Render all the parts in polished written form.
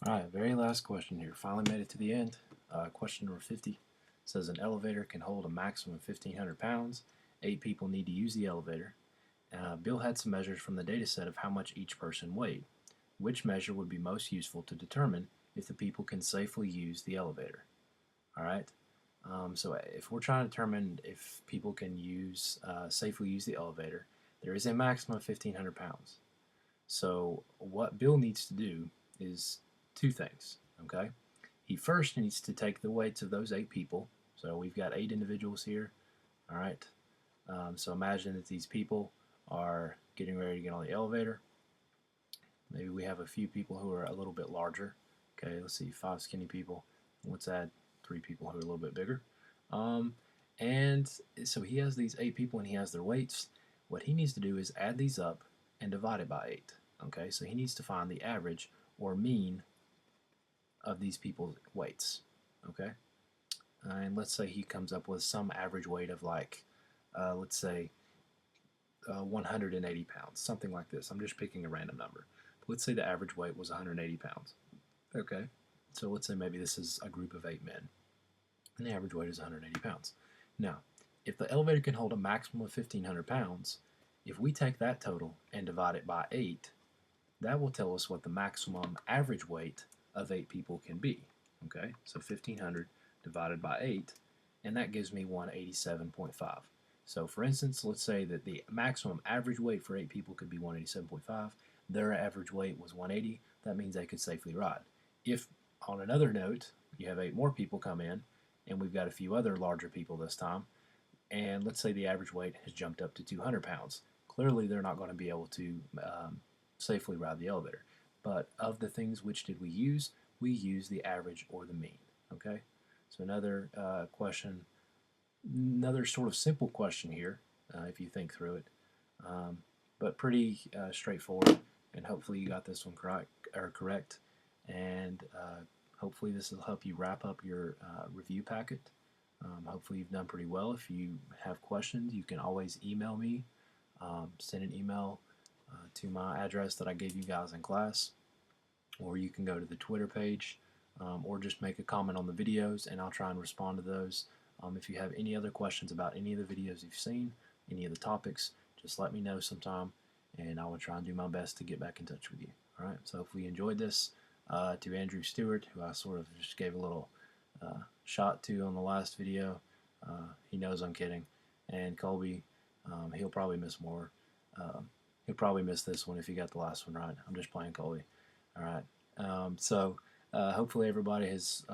Alright, very last question here. Finally made it to the end. Question number 50 says an elevator can hold a maximum of 1,500 pounds. 8 people need to use the elevator. Bill had some measures from the data set of how much each person weighed. Which measure would be most useful to determine if the people can safely use the elevator? Alright, so if we're trying to determine if people can safely use the elevator, there is a maximum of 1,500 pounds. So what Bill needs to do is two things, okay? He first needs to take the weights of those 8 people. So we've got 8 individuals here, all right? So imagine that these people are getting ready to get on the elevator. Maybe we have a few people who are a little bit larger. Okay, let's see, 5 skinny people. Let's add 3 people who are a little bit bigger. And so he has these 8 people and he has their weights. What he needs to do is add these up and divide it by 8. Okay, so he needs to find the average or mean of these people's weights. Okay, and let's say he comes up with some average weight of like, let's say 180 pounds, something like this. I'm just picking a random number. But let's say the average weight was 180 pounds. Okay, so let's say maybe this is a group of 8 men, and the average weight is 180 pounds. Now, if the elevator can hold a maximum of 1,500 pounds, if we take that total and divide it by 8, that will tell us what the maximum average weight of 8 people can be. Okay, so 1,500 divided by 8, and that gives me 187.5. So for instance, let's say that the maximum average weight for 8 people could be 187.5. Their average weight was 180. That means they could safely ride. If, on another note, you have 8 more people come in, and we've got a few other larger people this time, and let's say the average weight has jumped up to 200 pounds. Clearly, they're not going to be able to safely ride the elevator. But of the things, which did we use? We used the average or the mean. Okay, so another question, another sort of simple question here, if you think through it, but pretty straightforward. And hopefully you got this one correct. And hopefully this will help you wrap up your review packet. Hopefully you've done pretty well. If you have questions, you can always email me. Send an email to my address that I gave you guys in class, or you can go to the Twitter page, or just make a comment on the videos and I'll try and respond to those. If you have any other questions about any of the videos you've seen, any of the topics, just let me know sometime and I will try and do my best to get back in touch with you. Alright, so hopefully you enjoyed this. To Andrew Stewart, who I sort of just gave a little shot to on the last video, he knows I'm kidding. And Colby, he'll probably miss more. He'll probably miss this one if he got the last one right. I'm just playing Colby. Alright, so hopefully everybody has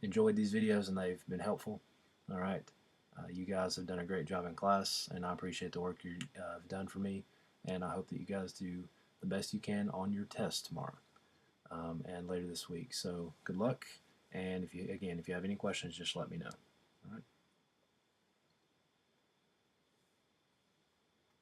enjoyed these videos and they've been helpful. Alright, you guys have done a great job in class and I appreciate the work you've done for me, and I hope that you guys do the best you can on your test tomorrow and later this week. So good luck, and if you have any questions, just let me know. Alright.